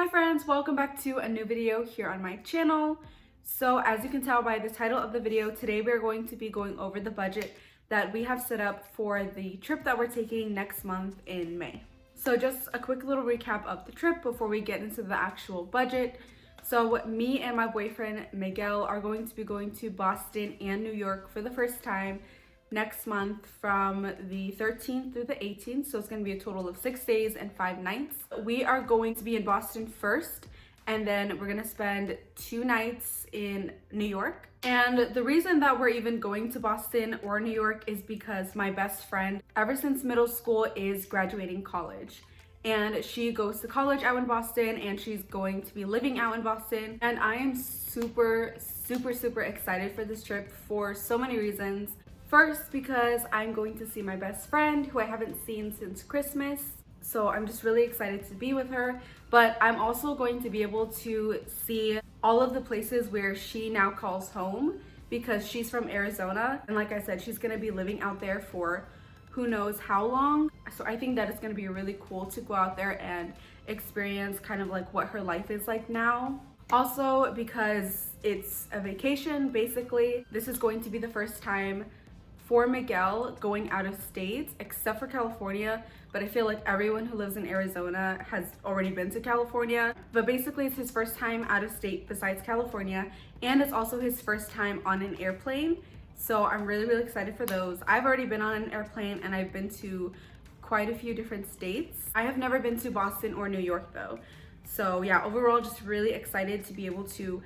Hi friends, welcome back to a new video here on my channel. So as you can tell by the title of the video, today we're going to be going over the budget that we have set up for the trip that we're taking next month in May. So just a quick little recap of the trip before we get into the actual budget. So me and my boyfriend Miguel are going to be going to Boston and New York for the first time next month from the 13th through the 18th. So it's going to be a total of 6 days and 5 nights. We are going to be in Boston first, and then we're going to spend 2 nights in New York. And the reason that we're even going to Boston or New York is because my best friend, ever since middle school, is graduating college. And she goes to college out in Boston, and she's going to be living out in Boston. And I am super excited for this trip for so many reasons. First, because I'm going to see my best friend who I haven't seen since Christmas. So I'm just really excited to be with her. But I'm also going to be able to see all of the places where she now calls home because she's from Arizona. And like I said, she's gonna be living out there for who knows how long. So I think that it's gonna be really cool to go out there and experience kind of like what her life is like now. Also, because it's a vacation, basically, this is going to be the first time for Miguel going out of state, except for California, but I feel like everyone who lives in Arizona has already been to California. But basically it's his first time out of state besides California, and it's also his first time on an airplane. So I'm really excited for those. I've already been on an airplane and I've been to quite a few different states. I have never been to Boston or New York though. So yeah, overall just really excited to be able to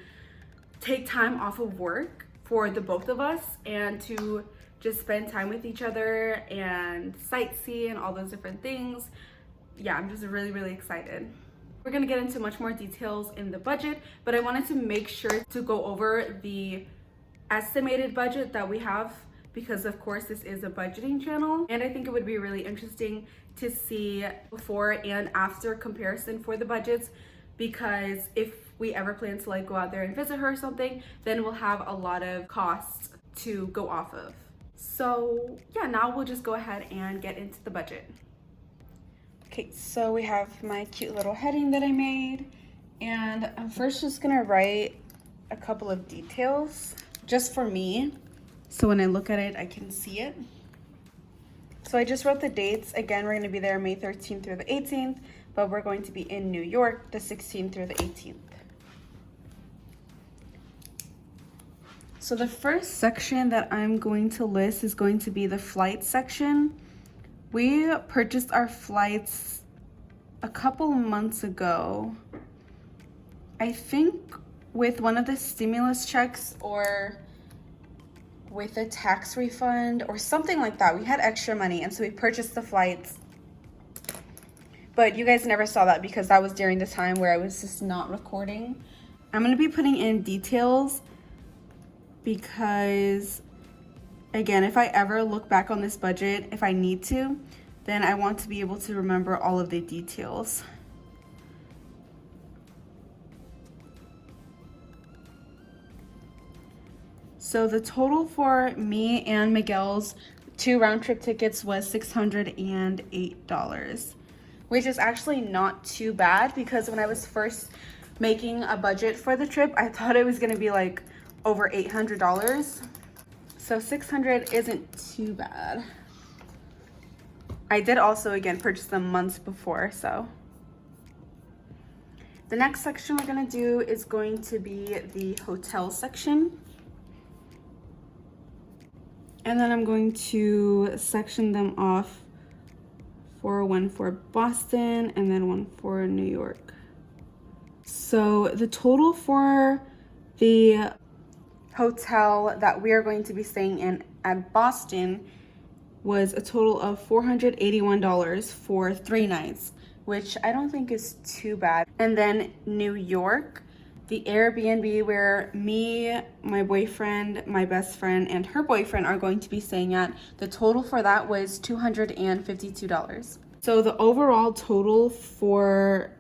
take time off of work for the both of us and to just spend time with each other and sightsee and all those different things. Yeah, I'm just really excited. We're gonna get into much more details in the budget, but I wanted to make sure to go over the estimated budget that we have because of course this is a budgeting channel, and I think it would be really interesting to see before and after comparison for the budgets, because if we ever plan to like go out there and visit her or something, then we'll have a lot of costs to go off of. So yeah, now we'll just go ahead and get into the budget. Okay, so we have my cute little heading that I made, and I'm first just gonna write a couple of details just for me, so when I look at it I can see it. So I just wrote the dates. Again, we're gonna be there May 13th through the 18th, but we're going to be in New York the 16th through the 18th. So the first section that I'm going to list is going to be the flight section. We purchased our flights a couple months ago. I think with one of the stimulus checks or with a tax refund or something like that. We had extra money and so we purchased the flights. But you guys never saw that because that was during the time where I was just not recording. I'm gonna be putting in details because, again, if I ever look back on this budget, if I need to, then I want to be able to remember all of the details. So the total for me and Miguel's 2 round-trip tickets was $608, which is actually not too bad because when I was first making a budget for the trip, I thought it was gonna be like over $800. So $600 isn't too bad. I did also, again, purchase them months before, so. The next section we're gonna do is going to be the hotel section. And then I'm going to section them off for one for Boston and then one for New York. So the total for the hotel that we are going to be staying in at Boston was a total of $481 for 3 nights, which I don't think is too bad. And then New York, the Airbnb where me, my boyfriend, my best friend, and her boyfriend are going to be staying at, the total for that was $252. So the overall total for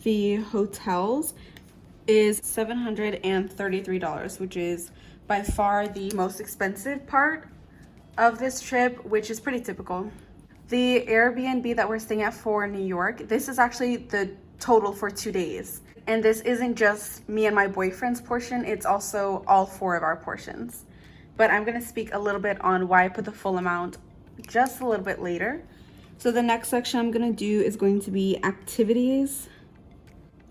the hotels is $733, which is by far the most expensive part of this trip, which is pretty typical. The Airbnb that we're staying at for New York, this is actually the total for 2 days. And this isn't just me and my boyfriend's portion, it's also all 4 of our portions. But I'm gonna speak a little bit on why I put the full amount just a little bit later. So the next section I'm gonna do is going to be activities.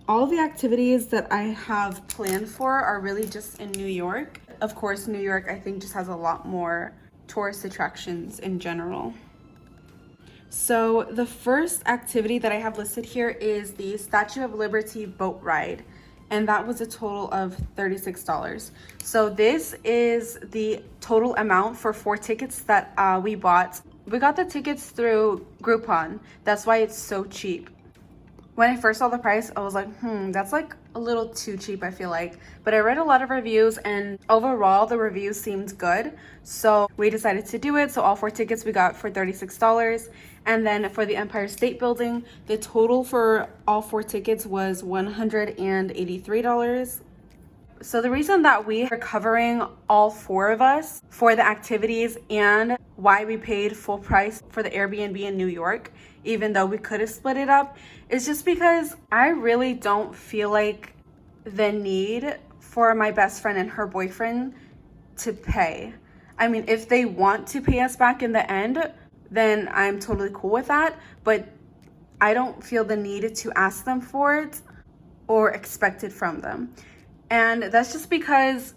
All the activities that I have planned for are really just in New York. Of course, New York, I think, just has a lot more tourist attractions in general. So the first activity that I have listed here is the Statue of Liberty boat ride, and that was a total of $36. So this is the total amount for 4 tickets that we bought. We got the tickets through Groupon. That's why it's so cheap. When I first saw the price, I was like, that's like a little too cheap, I feel like. But I read a lot of reviews and overall the reviews seemed good. So we decided to do it. So all 4 tickets we got for $36. And then for the Empire State Building, the total for all 4 tickets was $183. So the reason that we are covering all 4 of us for the activities and why we paid full price for the Airbnb in New York, even though we could have split it up, is just because I really don't feel like the need for my best friend and her boyfriend to pay. I mean, if they want to pay us back in the end, then I'm totally cool with that. But I don't feel the need to ask them for it or expect it from them. And that's just because,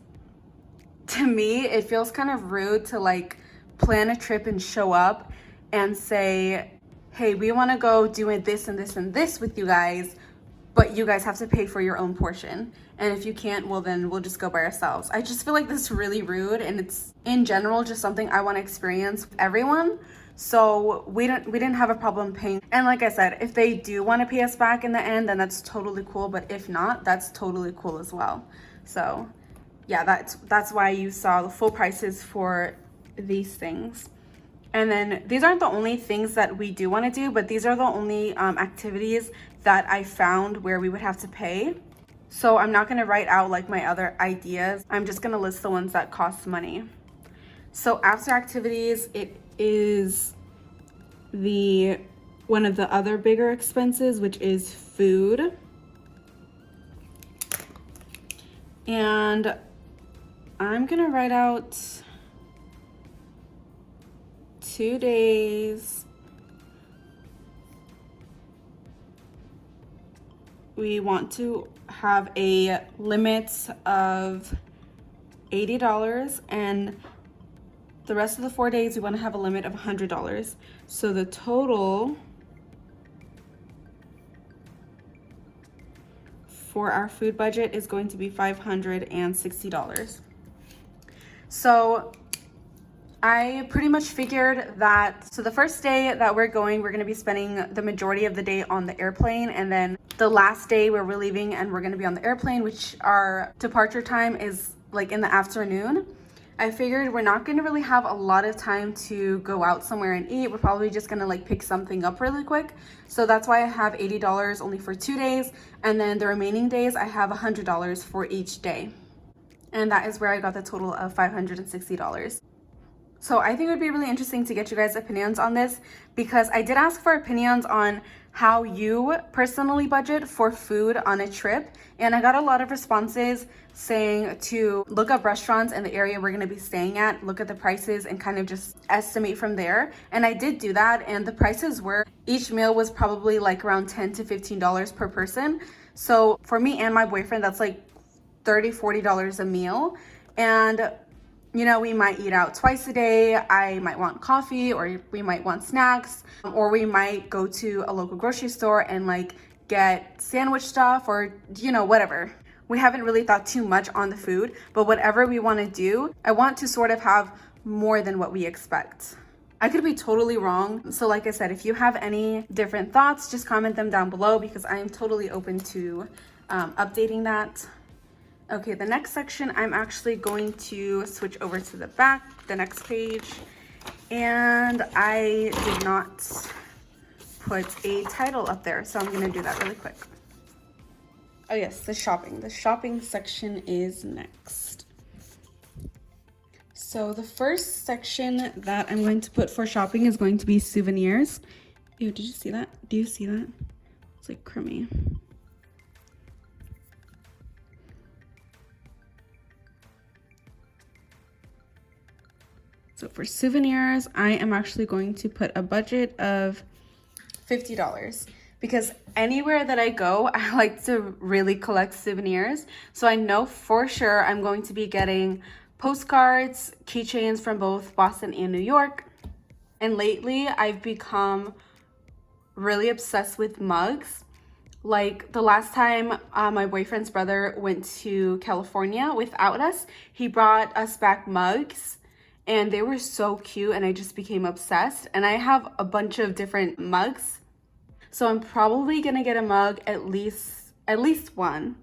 to me, it feels kind of rude to like plan a trip and show up and say, hey, we want to go doing this and this and this with you guys, but you guys have to pay for your own portion. And if you can't, well, then we'll just go by ourselves. I just feel like this is really rude, and it's in general just something I want to experience with everyone. So we didn't have a problem paying. And like I said, if they do want to pay us back in the end, then that's totally cool. But if not, that's totally cool as well. So yeah, that's why you saw the full prices for these things. And then these aren't the only things that we do want to do, but these are the only activities that I found where we would have to pay. So I'm not going to write out like my other ideas. I'm just going to list the ones that cost money. So after activities, it is one of the other bigger expenses, which is food. And I'm going to write out 2 days. We want to have a limit of $80, and the rest of the 4 days we want to have a limit of $100. So the total for our food budget is going to be $560. So I pretty much figured that, so the first day that we're going to be spending the majority of the day on the airplane, and then the last day where we're leaving and we're going to be on the airplane, which our departure time is like in the afternoon. I figured we're not going to really have a lot of time to go out somewhere and eat. We're probably just going to like pick something up really quick. So that's why I have $80 only for 2 days. And then the remaining days I have $100 for each day. And that is where I got the total of $560. So I think it would be really interesting to get you guys' opinions on this, because I did ask for opinions on how you personally budget for food on a trip, and I got a lot of responses saying to look up restaurants in the area we're going to be staying at, look at the prices, and kind of just estimate from there. And I did do that, and the prices were, each meal was probably like around $10 to $15 per person. So for me and my boyfriend, that's like $30-40 a meal. And you know, we might eat out twice a day. I might want coffee, or we might want snacks, or we might go to a local grocery store and like get sandwich stuff, or, you know, whatever. We haven't really thought too much on the food, but whatever we want to do, I want to sort of have more than what we expect. I could be totally wrong. So like I said, if you have any different thoughts, just comment them down below, because I am totally open to updating that. Okay, the next section, I'm actually going to switch over to the back, the next page. And I did not put a title up there, so I'm gonna do that really quick. Oh yes, the shopping. The shopping section is next. So the first section that I'm going to put for shopping is going to be souvenirs. Ew, did you see that? Do you see that? It's like crummy. So for souvenirs, I am actually going to put a budget of $50 because anywhere that I go, I like to really collect souvenirs. So I know for sure I'm going to be getting postcards, keychains from both Boston and New York. And lately I've become really obsessed with mugs. Like the last time my boyfriend's brother went to California without us, he brought us back mugs and they were so cute and I just became obsessed. And I have a bunch of different mugs. So I'm probably gonna get a mug, at least one.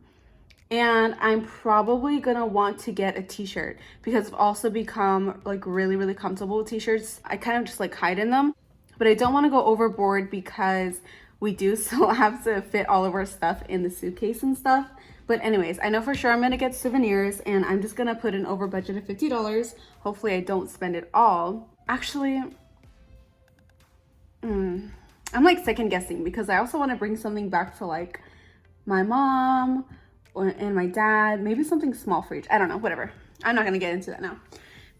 And I'm probably gonna want to get a t-shirt because I've also become like really comfortable with t-shirts. I kind of just like hide in them, but I don't want to go overboard because we do still have to fit all of our stuff in the suitcase and stuff. But anyways, I know for sure I'm gonna get souvenirs and I'm just gonna put an over budget of $50. Hopefully I don't spend it all. Actually, I'm like second guessing because I also want to bring something back to like my mom and my dad, maybe something small for each. I don't know, whatever. I'm not gonna get into that now.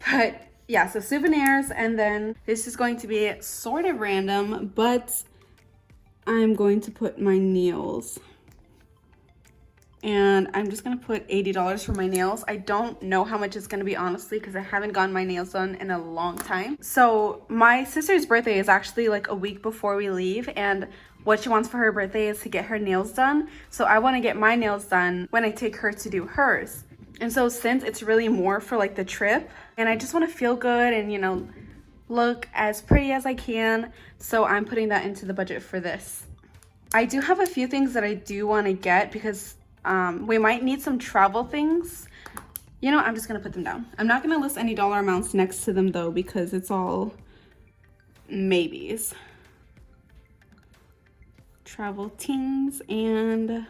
But yeah, so souvenirs, and then this is going to be sort of random, but I'm going to put my nails. And I'm just gonna put $80 for my nails. I don't know how much it's gonna be, honestly, because I haven't gotten my nails done in a long time. So my sister's birthday is actually like a week before we leave, and what she wants for her birthday is to get her nails done. So I wanna get my nails done when I take her to do hers. And so since it's really more for like the trip, and I just wanna feel good and, you know, look as pretty as I can, so I'm putting that into the budget for this. I do have a few things that I do wanna get because we might need some travel things. You know, I'm just gonna put them down. I'm not gonna list any dollar amounts next to them though because it's all maybes. Travel things and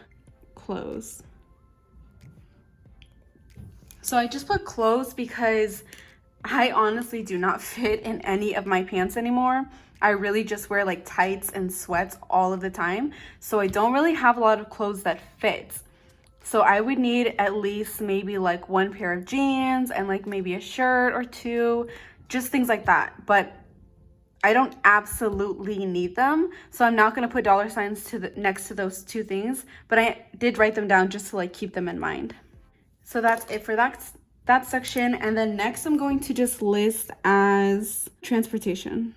clothes. So I just put clothes because I honestly do not fit in any of my pants anymore. I really just wear like tights and sweats all of the time. So I don't really have a lot of clothes that fit. So I would need at least maybe like one pair of jeans and like maybe a shirt or two, just things like that. But I don't absolutely need them. So I'm not gonna put dollar signs to next to those two things, but I did write them down just to like keep them in mind. So that's it for that section. And then next I'm going to just list as transportation.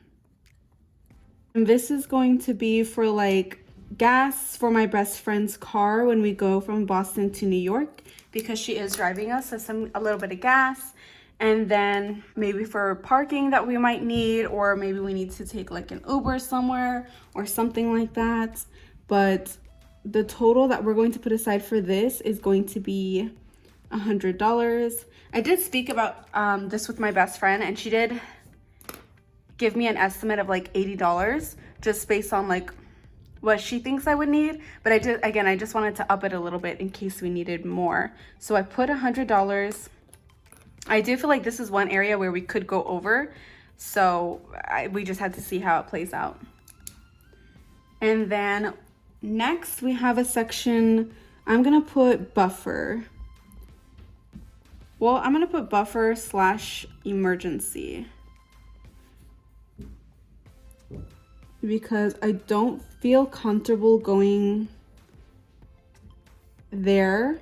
And this is going to be for like gas for my best friend's car when we go from Boston to New York because she is driving us, so a little bit of gas, and then maybe for parking that we might need, or maybe we need to take like an Uber somewhere or something like that. But the total that we're going to put aside for this is going to be $100. I did speak about this with my best friend, and she did give me an estimate of like $80 just based on like what she thinks I would need. But I just wanted to up it a little bit in case we needed more. So I put $100. I do feel like this is one area where we could go over. So we just had to see how it plays out. And then next we have a section, I'm gonna put buffer. Well, I'm gonna put buffer / emergency. Because I don't feel comfortable going there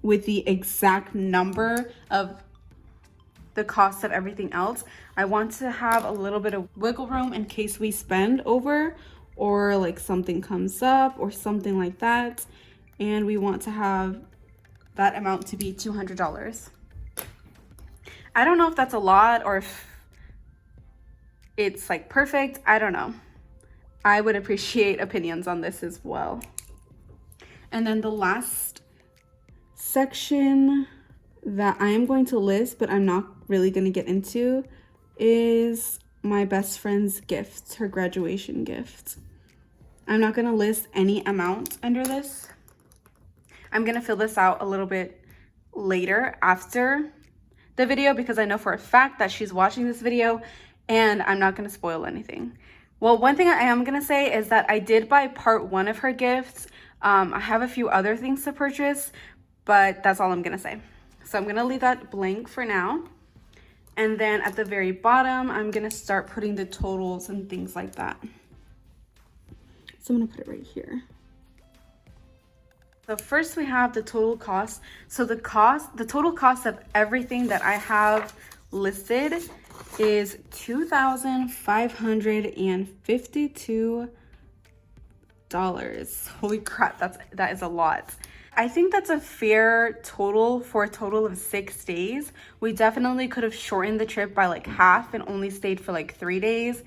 with the exact number of the cost of everything else. I want to have a little bit of wiggle room in case we spend over or like something comes up or something like that. And we want to have that amount to be $200. I don't know if that's a lot or if it's like perfect. I don't know. I would appreciate opinions on this as well. And then the last section that I am going to list, but I'm not really going to get into, is my best friend's gift, her graduation gift. I'm not going to list any amount under this. I'm going to fill this out a little bit later after the video because I know for a fact that she's watching this video and I'm not going to spoil anything. Well, one thing I am going to say is that I did buy part 1 of her gifts. I have a few other things to purchase, but that's all I'm going to say. So I'm going to leave that blank for now. And then at the very bottom, I'm going to start putting the totals and things like that. So I'm going to put it right here. So first we have the total cost. So the total cost of everything that I have listed is $2,552. Holy crap, that is a lot. I think that's a fair total for a total of 6 days. We definitely could have shortened the trip by like half and only stayed for like 3 days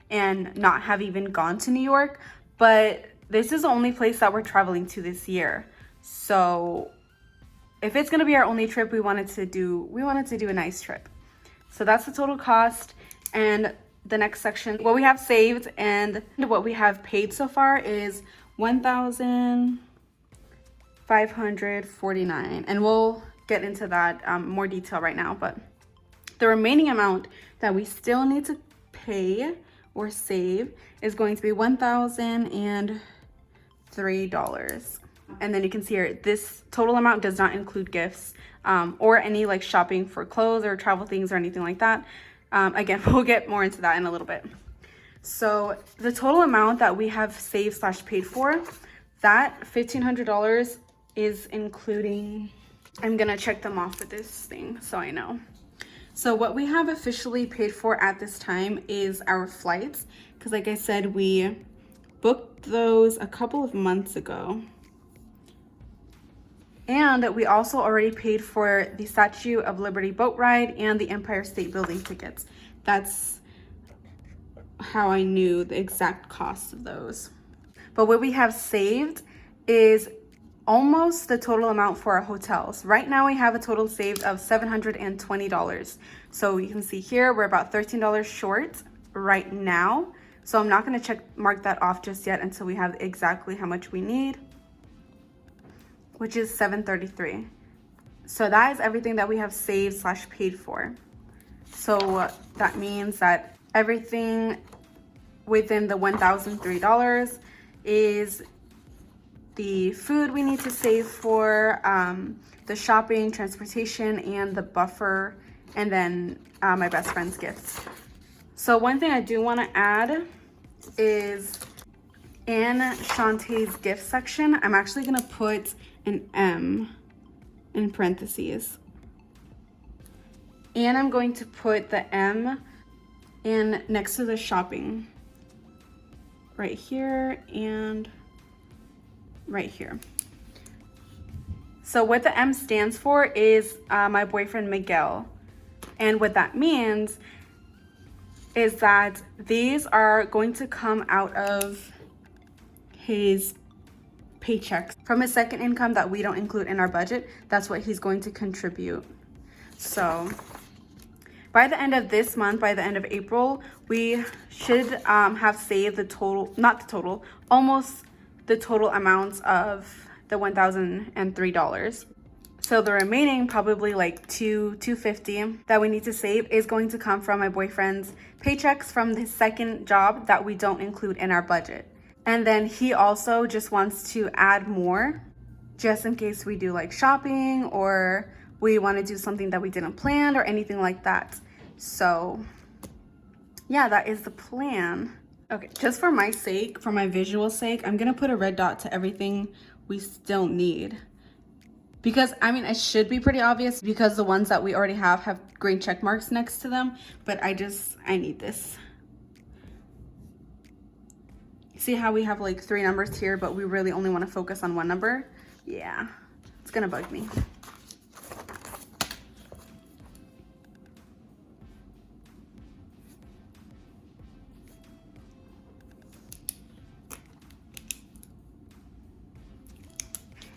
and not have even gone to New York. But this is the only place that we're traveling to this year. So if it's gonna be our only trip, we wanted to do a nice trip. So that's the total cost. And the next section, what we have saved and what we have paid so far is $1,549. And we'll get into that more detail right now. But the remaining amount that we still need to pay or save is going to be $1,003. And then you can see here, this total amount does not include gifts or any like shopping for clothes or travel things or anything like that. Again, we'll get more into that in a little bit. So the total amount that we have saved / paid for, that $1,500 is including, I'm gonna check them off with this thing so I know. So what we have officially paid for at this time is our flights, because like I said, we booked those a couple of months ago. And we also already paid for the Statue of Liberty boat ride and the Empire State Building tickets. That's how I knew the exact cost of those. But what we have saved is almost the total amount for our hotels. Right now we have a total saved of $720. So you can see here, we're about $13 short right now. So I'm not gonna mark that off just yet until we have exactly how much we need, which is $733. So that is everything that we have saved / paid for. So that means that everything within the $1,003 is the food we need to save for, the shopping, transportation, and the buffer, and then my best friend's gifts. So one thing I do want to add is in Shantae's gift section, I'm actually going to put an M in parentheses. And I'm going to put the M in next to the shopping. Right here and right here. So what the M stands for is my boyfriend Miguel. And what that means is that these are going to come out of his paychecks from his second income that we don't include in our budget. That's what he's going to contribute. So by the end of this month, by the end of April, we should have saved the total, not the total, almost the total amounts of the $1,003. So the remaining probably like $250 that we need to save is going to come from my boyfriend's paychecks from his second job that we don't include in our budget. And then he also just wants to add more just in case we do like shopping or we want to do something that we didn't plan or anything like that. So yeah, that is the plan. Okay, just for my sake, for my visual sake, I'm gonna put a red dot to everything we still need. Because I mean, it should be pretty obvious because the ones that we already have green check marks next to them, but I need this. See how we have like 3 numbers here, but we really only want to focus on one number? Yeah, it's gonna bug me.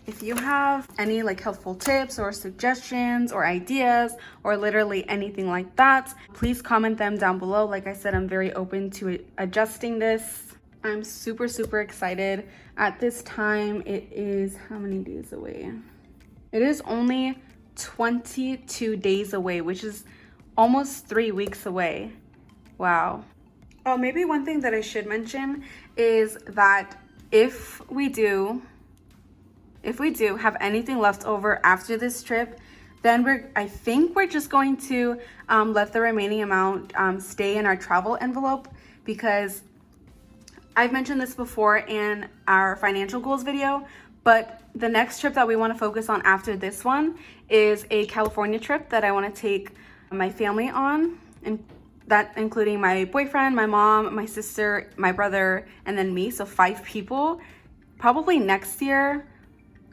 If you have any like helpful tips or suggestions or ideas or literally anything like that, please comment them down below. Like I said, I'm very open to adjusting this. I'm super, super excited. At this time, it is how many days away? It is only 22 days away, which is almost 3 weeks away. Wow. Oh, maybe one thing that I should mention is that if we do have anything left over after this trip, then I think we're just going to let the remaining amount stay in our travel envelope, because I've mentioned this before in our financial goals video, but the next trip that we want to focus on after this one is a California trip that I want to take my family on, and that including my boyfriend, my mom, my sister, my brother, and then me, so 5 people, probably next year.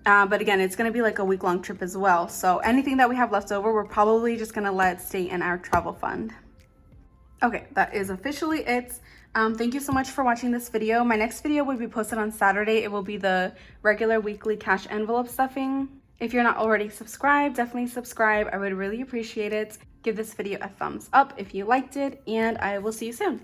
But again, it's going to be like a week-long trip as well. So anything that we have left over, we're probably just going to let stay in our travel fund. Okay, that is officially it. Thank you so much for watching this video. My next video will be posted on Saturday. It will be the regular weekly cash envelope stuffing. If you're not already subscribed, definitely subscribe. I would really appreciate it. Give this video a thumbs up if you liked it, and I will see you soon.